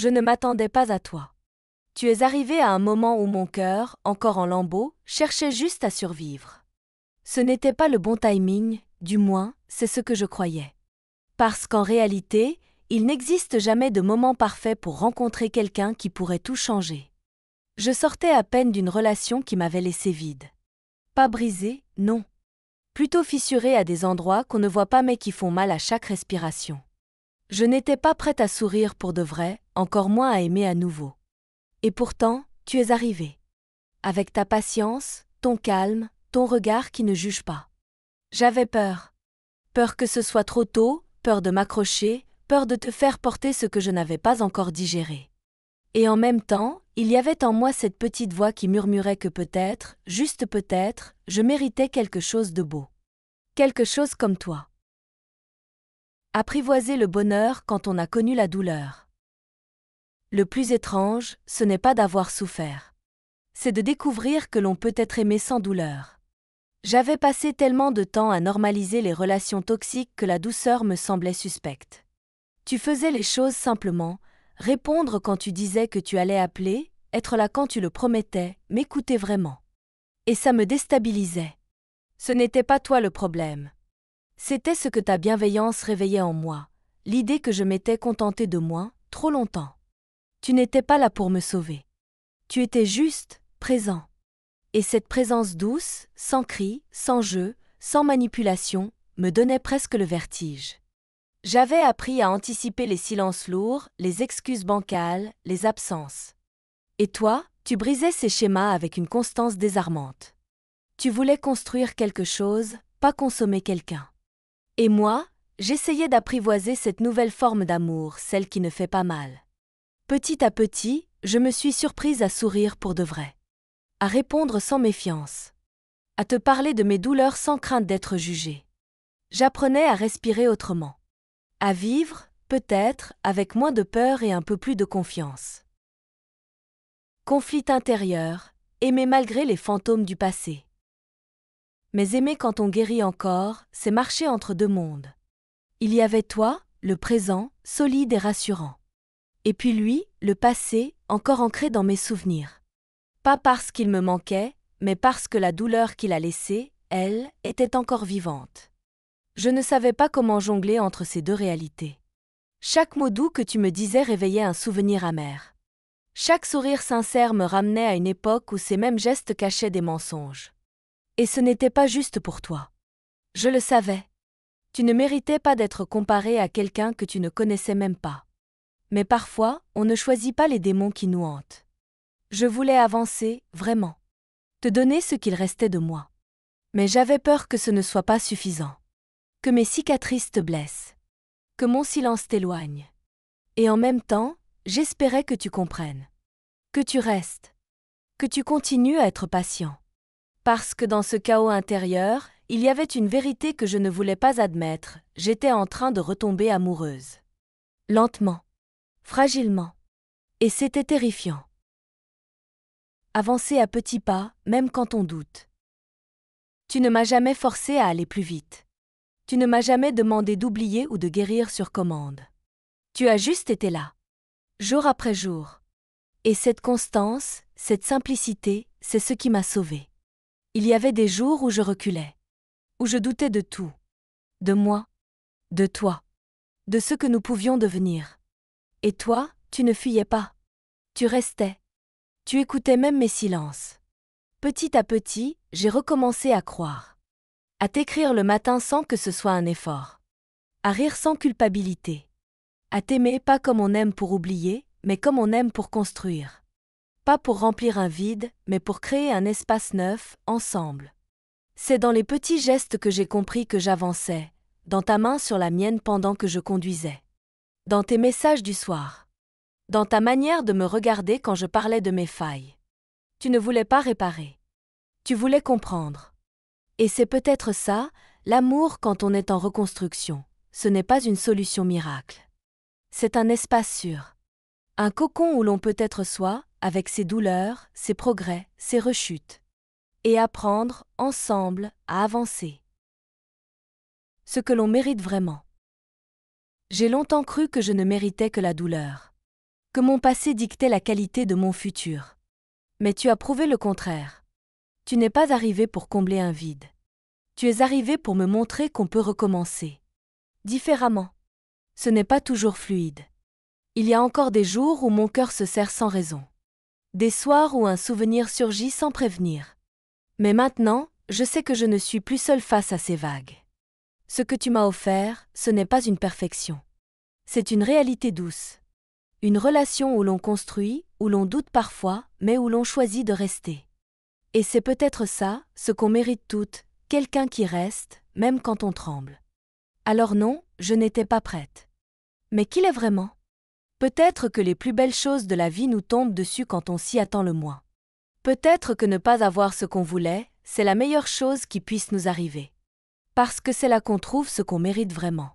Je ne m'attendais pas à toi. Tu es arrivé à un moment où mon cœur, encore en lambeaux, cherchait juste à survivre. Ce n'était pas le bon timing, du moins, c'est ce que je croyais. Parce qu'en réalité, il n'existe jamais de moment parfait pour rencontrer quelqu'un qui pourrait tout changer. Je sortais à peine d'une relation qui m'avait laissé vide. Pas brisée, non. Plutôt fissurée à des endroits qu'on ne voit pas mais qui font mal à chaque respiration. Je n'étais pas prête à sourire pour de vrai, encore moins à aimer à nouveau. Et pourtant, tu es arrivé. Avec ta patience, ton calme, ton regard qui ne juge pas. J'avais peur. Peur que ce soit trop tôt, peur de m'accrocher, peur de te faire porter ce que je n'avais pas encore digéré. Et en même temps, il y avait en moi cette petite voix qui murmurait que peut-être, juste peut-être, je méritais quelque chose de beau. Quelque chose comme toi. Apprivoiser le bonheur quand on a connu la douleur. Le plus étrange, ce n'est pas d'avoir souffert. C'est de découvrir que l'on peut être aimé sans douleur. J'avais passé tellement de temps à normaliser les relations toxiques que la douceur me semblait suspecte. Tu faisais les choses simplement, répondre quand tu disais que tu allais appeler, être là quand tu le promettais, m'écouter vraiment. Et ça me déstabilisait. Ce n'était pas toi le problème. C'était ce que ta bienveillance réveillait en moi, l'idée que je m'étais contentée de moi, trop longtemps. Tu n'étais pas là pour me sauver. Tu étais juste, présent. Et cette présence douce, sans cri, sans jeu, sans manipulation, me donnait presque le vertige. J'avais appris à anticiper les silences lourds, les excuses bancales, les absences. Et toi, tu brisais ces schémas avec une constance désarmante. Tu voulais construire quelque chose, pas consommer quelqu'un. Et moi, j'essayais d'apprivoiser cette nouvelle forme d'amour, celle qui ne fait pas mal. Petit à petit, je me suis surprise à sourire pour de vrai. À répondre sans méfiance. À te parler de mes douleurs sans crainte d'être jugée. J'apprenais à respirer autrement. À vivre, peut-être, avec moins de peur et un peu plus de confiance. Conflit intérieur, aimer malgré les fantômes du passé. Mais aimer quand on guérit encore, c'est marcher entre deux mondes. Il y avait toi, le présent, solide et rassurant. Et puis lui, le passé, encore ancré dans mes souvenirs. Pas parce qu'il me manquait, mais parce que la douleur qu'il a laissée, elle, était encore vivante. Je ne savais pas comment jongler entre ces deux réalités. Chaque mot doux que tu me disais réveillait un souvenir amer. Chaque sourire sincère me ramenait à une époque où ces mêmes gestes cachaient des mensonges. Et ce n'était pas juste pour toi. Je le savais. Tu ne méritais pas d'être comparé à quelqu'un que tu ne connaissais même pas. Mais parfois, on ne choisit pas les démons qui nous hantent. Je voulais avancer, vraiment. Te donner ce qu'il restait de moi. Mais j'avais peur que ce ne soit pas suffisant. Que mes cicatrices te blessent. Que mon silence t'éloigne. Et en même temps, j'espérais que tu comprennes. Que tu restes. Que tu continues à être patient. Parce que dans ce chaos intérieur, il y avait une vérité que je ne voulais pas admettre, j'étais en train de retomber amoureuse. Lentement. Fragilement. Et c'était terrifiant. Avancer à petits pas, même quand on doute. Tu ne m'as jamais forcé à aller plus vite. Tu ne m'as jamais demandé d'oublier ou de guérir sur commande. Tu as juste été là. Jour après jour. Et cette constance, cette simplicité, c'est ce qui m'a sauvée. Il y avait des jours où je reculais. Où je doutais de tout. De moi. De toi. De ce que nous pouvions devenir. Et toi, tu ne fuyais pas. Tu restais. Tu écoutais même mes silences. Petit à petit, j'ai recommencé à croire. À t'écrire le matin sans que ce soit un effort. À rire sans culpabilité. À t'aimer pas comme on aime pour oublier, mais comme on aime pour construire. Pas pour remplir un vide, mais pour créer un espace neuf, ensemble. C'est dans les petits gestes que j'ai compris que j'avançais, dans ta main sur la mienne pendant que je conduisais. Dans tes messages du soir. Dans ta manière de me regarder quand je parlais de mes failles. Tu ne voulais pas réparer. Tu voulais comprendre. Et c'est peut-être ça, l'amour quand on est en reconstruction. Ce n'est pas une solution miracle. C'est un espace sûr. Un cocon où l'on peut être soi, avec ses douleurs, ses progrès, ses rechutes. Et apprendre, ensemble, à avancer. Ce que l'on mérite vraiment. J'ai longtemps cru que je ne méritais que la douleur. que mon passé dictait la qualité de mon futur. Mais tu as prouvé le contraire. Tu n'es pas arrivé pour combler un vide. Tu es arrivé pour me montrer qu'on peut recommencer. Différemment. Ce n'est pas toujours fluide. Il y a encore des jours où mon cœur se serre sans raison. Des soirs où un souvenir surgit sans prévenir. Mais maintenant, je sais que je ne suis plus seule face à ces vagues. Ce que tu m'as offert, ce n'est pas une perfection. C'est une réalité douce. Une relation où l'on construit, où l'on doute parfois, mais où l'on choisit de rester. Et c'est peut-être ça, ce qu'on mérite toutes, quelqu'un qui reste, même quand on tremble. Alors non, je n'étais pas prête. Mais qui l'est vraiment ? Peut-être que les plus belles choses de la vie nous tombent dessus quand on s'y attend le moins. Peut-être que ne pas avoir ce qu'on voulait, c'est la meilleure chose qui puisse nous arriver. Parce que c'est là qu'on trouve ce qu'on mérite vraiment.